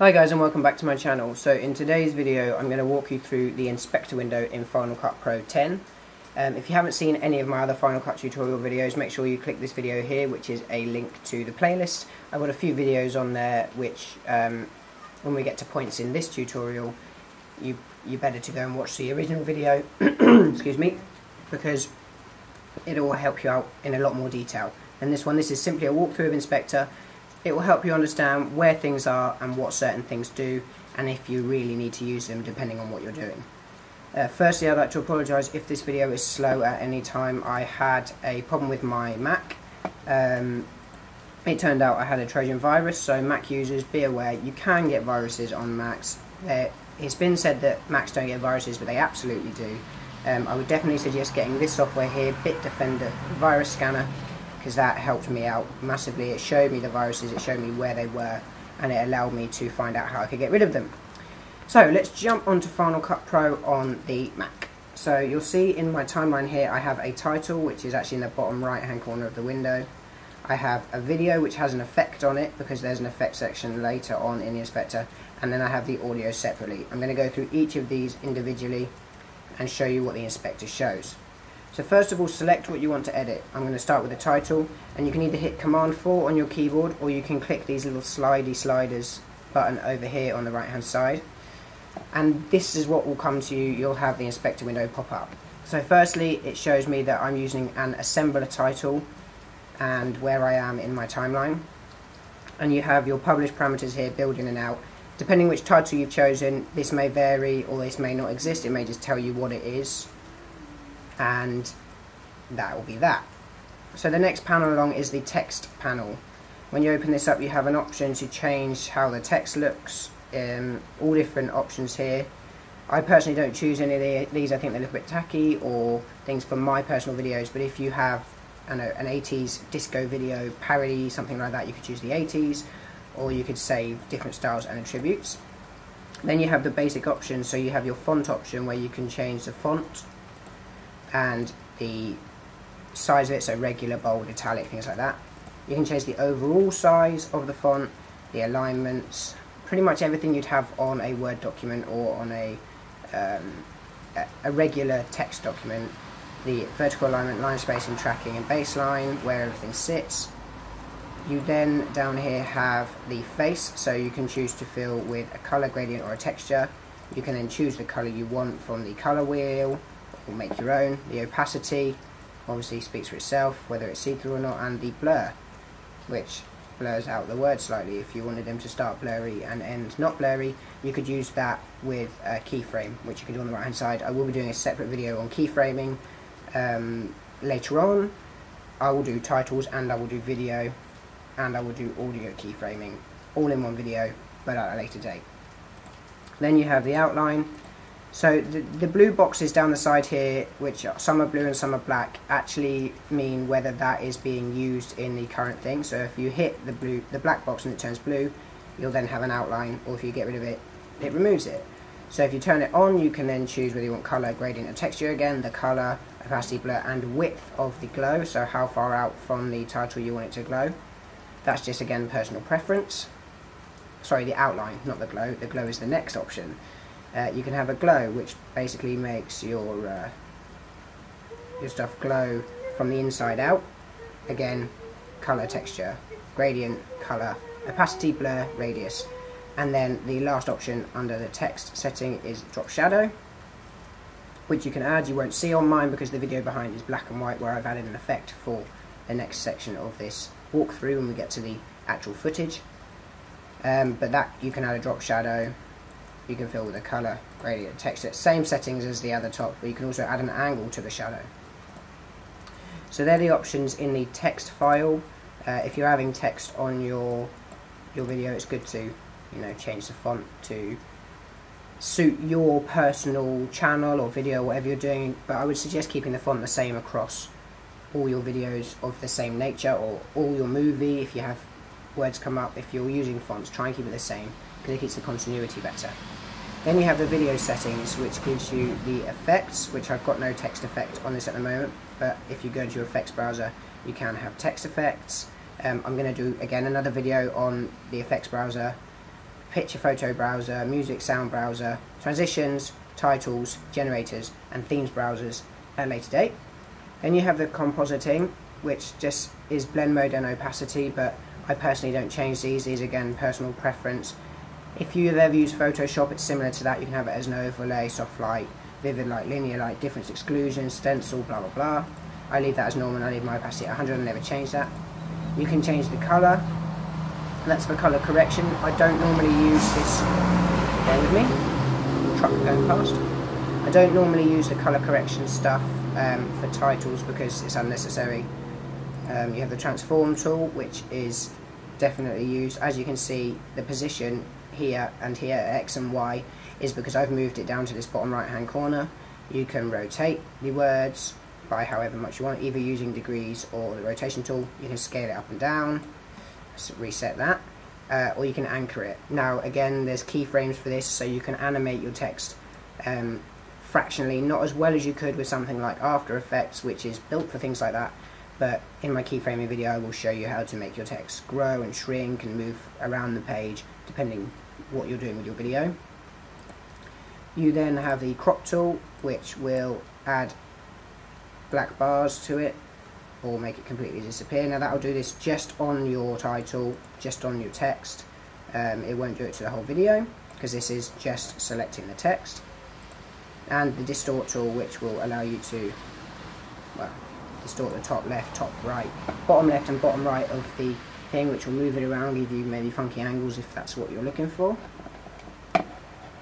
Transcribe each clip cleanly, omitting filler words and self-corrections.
Hi guys, and welcome back to my channel. So in today's video I'm going to walk you through the inspector window in Final Cut Pro 10. If you haven't seen any of my other Final Cut tutorial videos, make sure you click this video here, which is a link to the playlist. I've got a few videos on there which when we get to points in this tutorial you're better to go and watch the original video excuse me, because it will help you out in a lot more detail than this one. This is simply a walkthrough of Inspector. It will help you understand where things are and what certain things do, and if you really need to use them depending on what you're doing. Firstly, I'd like to apologise if this video is slow at any time. I had a problem with my Mac. It turned out I had a Trojan virus, so Mac users, be aware, you can get viruses on Macs. It's been said that Macs don't get viruses, but they absolutely do. I would definitely suggest getting this software here, Bitdefender Virus Scanner, because that helped me out massively. It showed me the viruses, it showed me where they were, and it allowed me to find out how I could get rid of them. So let's jump onto Final Cut Pro on the Mac. So you'll see in my timeline here I have a title, which is actually in the bottom right hand corner of the window. I have a video which has an effect on it because there's an effect section later on in the inspector, and then I have the audio separately. I'm going to go through each of these individually and show you what the inspector shows. So first of all, select what you want to edit. I'm going to start with the title, and you can either hit Command 4 on your keyboard, or you can click these little sliders button over here on the right hand side, and this is what will come to you. You'll have the inspector window pop up. So firstly, it shows me that I'm using an assembler title and where I am in my timeline, and you have your published parameters here, build in and out. Depending which title you've chosen, this may vary or this may not exist. It may just tell you what it is, and that will be that. So the next panel along is the text panel. When you open this up, you have an option to change how the text looks, all different options here. I personally don't choose any of these. I think they look a bit tacky or things for my personal videos, but if you have an 80s disco video parody, something like that, you could choose the 80s, or you could save different styles and attributes. Then you have the basic options, so you have your font option where you can change the font and the size of it, so regular, bold, italic, things like that. You can change the overall size of the font, the alignments, pretty much everything you'd have on a Word document or on a regular text document. The vertical alignment, line spacing, tracking and baseline, where everything sits. You then down here have the face, so you can choose to fill with a colour gradient or a texture. You can then choose the colour you want from the colour wheel, or make your own. The opacity obviously speaks for itself, whether it's see-through or not, and the blur, which blurs out the words slightly. If you wanted them to start blurry and end not blurry, you could use that with a keyframe, which you can do on the right hand side. I will be doing a separate video on keyframing later on. I will do titles, and I will do video, and I will do audio keyframing all in one video, but at a later date. Then you have the outline. So the blue boxes down the side here, which some are blue and some are black, actually mean whether that is being used in the current thing. So if you hit the black box and it turns blue, you'll then have an outline, or if you get rid of it, it removes it. So if you turn it on, you can then choose whether you want colour, gradient and texture again, the colour, opacity, blur and width of the glow, so how far out from the title you want it to glow. That's just again personal preference. Sorry, the outline, not the glow. The glow is the next option. You can have a glow, which basically makes your stuff glow from the inside out. Again, colour, texture, gradient, colour, opacity, blur, radius. And then the last option under the text setting is drop shadow, which you can add. You won't see on mine because the video behind is black and white, where I've added an effect for the next section of this walkthrough when we get to the actual footage. But that you can add a drop shadow. You can fill with a colour, gradient, texture, same settings as the other top, but you can also add an angle to the shadow. So they're the options in the text file. If you're having text on your video, it's good to change the font to suit your personal channel or video, whatever you're doing, but I would suggest keeping the font the same across all your videos of the same nature, or all your movie. If you have words come up, if you're using fonts, try and keep it the same, because it keeps the continuity better. Then you have the video settings, which gives you the effects, which I've got no text effect on this at the moment, but if you go to your effects browser, you can have text effects. I'm going to do again another video on the effects browser picture photo browser, music sound browser, transitions, titles, generators and themes browsers at a later date. Then you have the compositing, which just is blend mode and opacity, but I personally don't change these. These again, personal preference. If you have ever used Photoshop, it's similar to that. You can have it as an overlay, soft light, vivid light, linear light, difference exclusion, stencil, blah blah blah. I leave that as normal. I leave my opacity at 100 and never change that. You can change the colour. That's for colour correction. I don't normally use this. Bear with me. Truck going past. I don't normally use the colour correction stuff for titles because it's unnecessary. You have the transform tool, which is definitely used. As you can see, the position here and here, X and Y, is because I've moved it down to this bottom right hand corner. You can rotate the words by however much you want, either using degrees or the rotation tool. You can scale it up and down. Let's reset that. Or you can anchor it. Now again, there's keyframes for this, so you can animate your text fractionally, not as well as you could with something like After Effects, which is built for things like that, but in my keyframing video I will show you how to make your text grow and shrink and move around the page depending what you're doing with your video. You then have the crop tool, which will add black bars to it or make it completely disappear. Now that will do this just on your title, just on your text. It won't do it to the whole video because this is just selecting the text. And the distort tool, which will allow you to, well, distort the top left, top right, bottom left and bottom right of the thing, which will move it around, give you maybe funky angles if that's what you're looking for.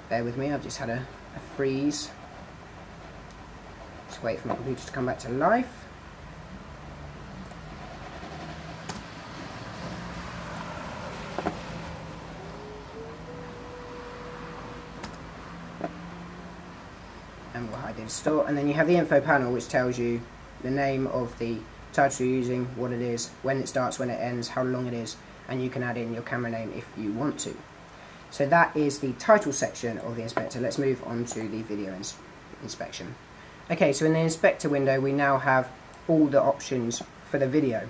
Bear with me, I've just had a freeze. Just wait for my computer to come back to life. And we'll hide the distort, and then you have the info panel, which tells you the name of the title you're using, what it is, when it starts, when it ends, how long it is, and you can add in your camera name if you want to. So that is the title section of the inspector. Let's move on to the video inspection. Okay, so in the inspector window we now have all the options for the video.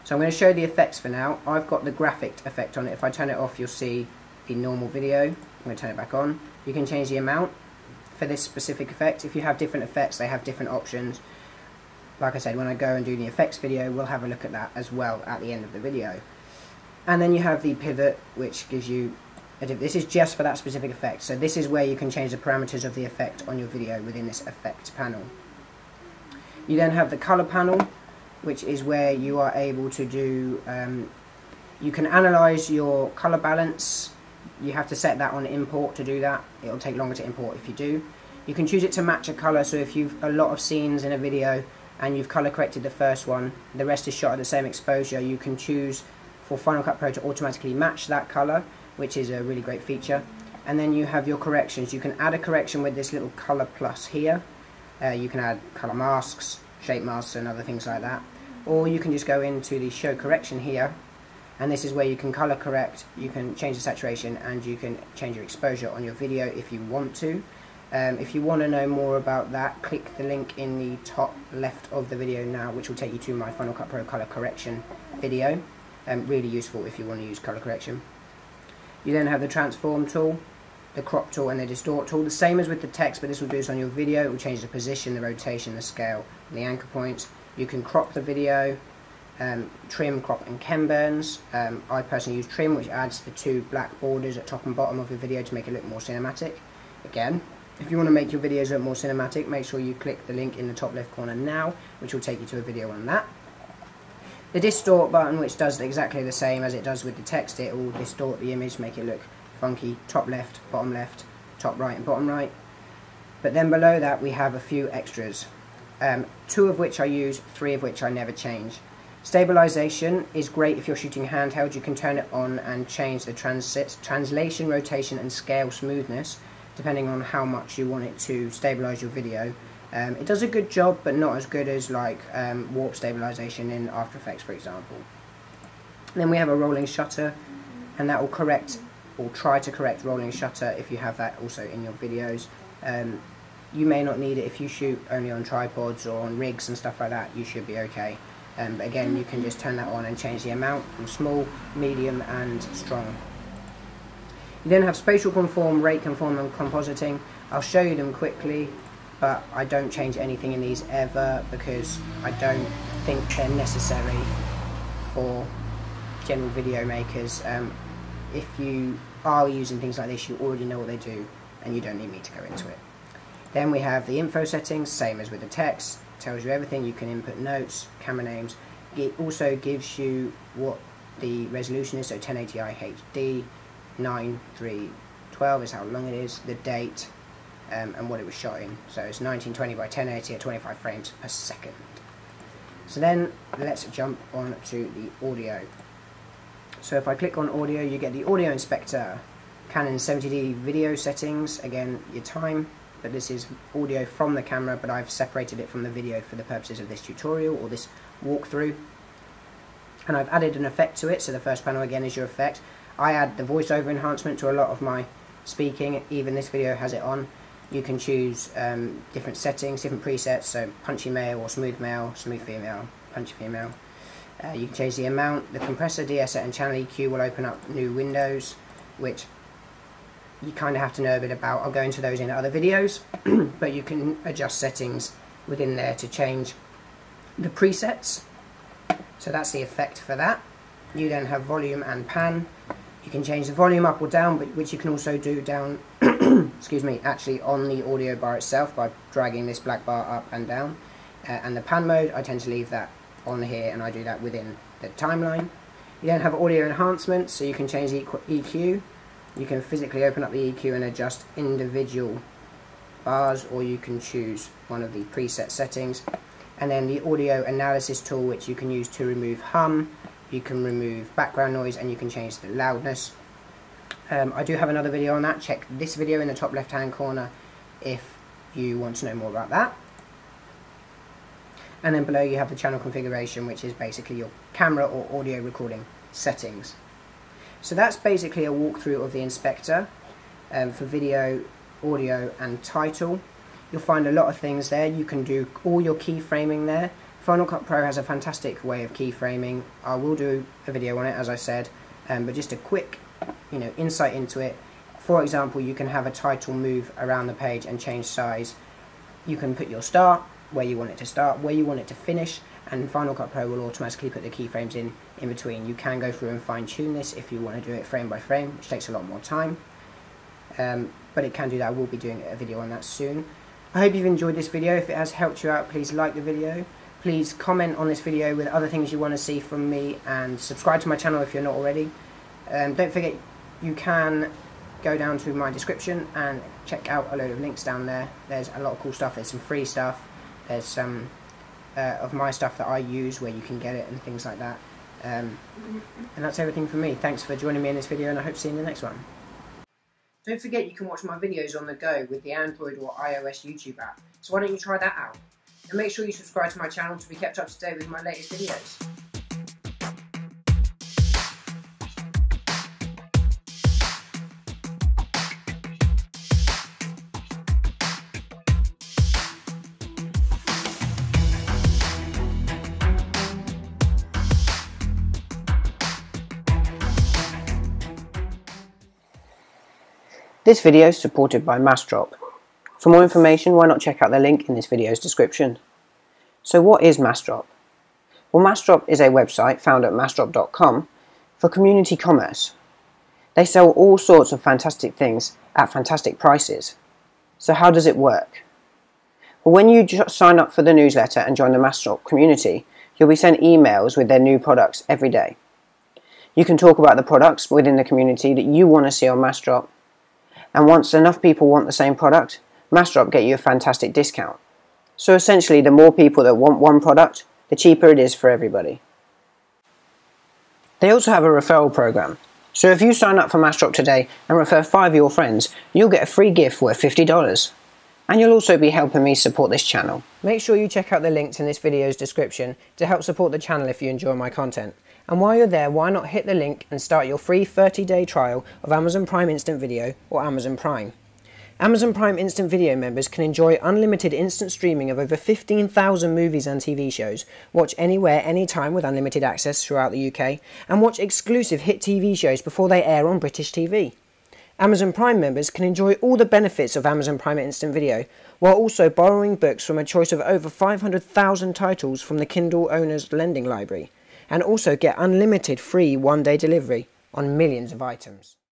So I'm going to show the effects for now. I've got the graphic effect on it. If I turn it off, you'll see the normal video. I'm going to turn it back on. You can change the amount for this specific effect. If you have different effects, they have different options. Like I said, when I go and do the effects video, we'll have a look at that as well at the end of the video. And then you have the pivot, which gives you this is just for that specific effect. So this is where you can change the parameters of the effect on your video within this effect panel. You then have the color panel, which is where you are able to do you can analyze your color balance. You have to set that on import to do that. It'll take longer to import if you do. You can choose it to match a color, so if you've a lot of scenes in a video and you've color corrected the first one, the rest is shot at the same exposure, you can choose for Final Cut Pro to automatically match that color, which is a really great feature. And then you have your corrections. You can add a correction with this little color plus here. You can add color masks, shape masks and other things like that. Or you can just go into the show correction here, and this is where you can color correct, you can change the saturation, and you can change your exposure on your video if you want to. If you want to know more about that, click the link in the top left of the video now, which will take you to my Final Cut Pro color correction video. Really useful if you want to use color correction. You then have the transform tool, the crop tool and the distort tool, the same as with the text, but this will do this on your video. It will change the position, the rotation, the scale, and the anchor points. You can crop the video, trim, crop and Ken burns. I personally use trim, which adds the two black borders at top and bottom of the video to make it look more cinematic. Again, if you want to make your videos look more cinematic, make sure you click the link in the top left corner now, which will take you to a video on that. The distort button, which does exactly the same as it does with the text, it will distort the image, make it look funky, top left, top right and bottom right. But then below that we have a few extras, 2 of which I use, 3 of which I never change. Stabilization is great if you're shooting handheld. You can turn it on and change the translation, rotation and scale smoothness depending on how much you want it to stabilize your video. It does a good job, but not as good as like warp stabilization in After Effects, for example. Then we have a rolling shutter, and that will correct or try to correct rolling shutter if you have that also in your videos. You may not need it if you shoot only on tripods or on rigs and stuff like that. You should be okay. But again, you can just turn that on and change the amount from small, medium and strong. You then have spatial conform, rate conform and compositing. I'll show you them quickly, but I don't change anything in these ever because I don't think they're necessary for general video makers. If you are using things like this, you already know what they do and you don't need me to go into it. Then we have the info settings, same as with the text, tells you everything. You can input notes, camera names. It also gives you what the resolution is, so 1080i HD, 9:3:12 is how long it is, the date, and what it was shot in. So it's 1920 by 1080 at 25 frames per second. So then let's jump on to the audio. So if I click on audio, you get the audio inspector, Canon 70D video settings, again your time, but this is audio from the camera, but I've separated it from the video for the purposes of this tutorial or this walkthrough. And I've added an effect to it, so the first panel again is your effect. I add the voiceover enhancement to a lot of my speaking, even this video has it on. You can choose different settings, different presets, so punchy male or smooth female, punchy female. You can change the amount, the compressor, de-esser and channel EQ will open up new windows, which you kind of have to know a bit about. I'll go into those in other videos, but you can adjust settings within there to change the presets. So that's the effect for that. You then have volume and pan. You can change the volume up or down, but which you can also do down excuse me, actually on the audio bar itself by dragging this black bar up and down. And the pan mode, I tend to leave that on here, and I do that within the timeline. You then have audio enhancement, so you can change the EQ. You can physically open up the EQ and adjust individual bars, or you can choose one of the preset settings. And then the audio analysis tool, which you can use to remove hum, you can remove background noise, and you can change the loudness. I do have another video on that. Check this video in the top left hand corner if you want to know more about that. And then below you have the channel configuration, which is basically your camera or audio recording settings. So that's basically a walkthrough of the inspector for video, audio and title. You'll find a lot of things there. You can do all your keyframing there. Final Cut Pro has a fantastic way of keyframing. I will do a video on it, as I said, but just a quick insight into it. For example, you can have a title move around the page and change size. You can put your start, where you want it to start, where you want it to finish, and Final Cut Pro will automatically put the keyframes in between. You can go through and fine tune this if you want to do it frame by frame, which takes a lot more time, but it can do that. I will be doing a video on that soon. I hope you've enjoyed this video. If it has helped you out, please like the video. Please comment on this video with other things you want to see from me, and subscribe to my channel if you're not already. Don't forget, you can go down to my description and check out a load of links down there. There's a lot of cool stuff. There's some free stuff. There's some of my stuff that I use where you can get it and things like that. And that's everything from me. Thanks for joining me in this video, and I hope to see you in the next one. Don't forget you can watch my videos on the go with the Android or iOS YouTube app. So why don't you try that out? And make sure you subscribe to my channel to be kept up to date with my latest videos. This video is supported by Massdrop. For more information, why not check out the link in this video's description. So what is Massdrop? Well, Massdrop is a website found at massdrop.com for community commerce. They sell all sorts of fantastic things at fantastic prices. So how does it work? Well, when you sign up for the newsletter and join the Massdrop community, you'll be sent emails with their new products every day. You can talk about the products within the community that you want to see on Massdrop. And once enough people want the same product, Massdrop get you a fantastic discount. So essentially, the more people that want one product, the cheaper it is for everybody. They also have a referral program. So if you sign up for Massdrop today and refer 5 of your friends, you'll get a free gift worth $50. And you'll also be helping me support this channel. Make sure you check out the links in this video's description to help support the channel if you enjoy my content. And while you're there, why not hit the link and start your free 30-day trial of Amazon Prime Instant Video or Amazon Prime. Amazon Prime Instant Video members can enjoy unlimited instant streaming of over 15,000 movies and TV shows, watch anywhere, anytime with unlimited access throughout the UK, and watch exclusive hit TV shows before they air on British TV. Amazon Prime members can enjoy all the benefits of Amazon Prime Instant Video, while also borrowing books from a choice of over 500,000 titles from the Kindle Owner's Lending Library, and also get unlimited free one-day delivery on millions of items.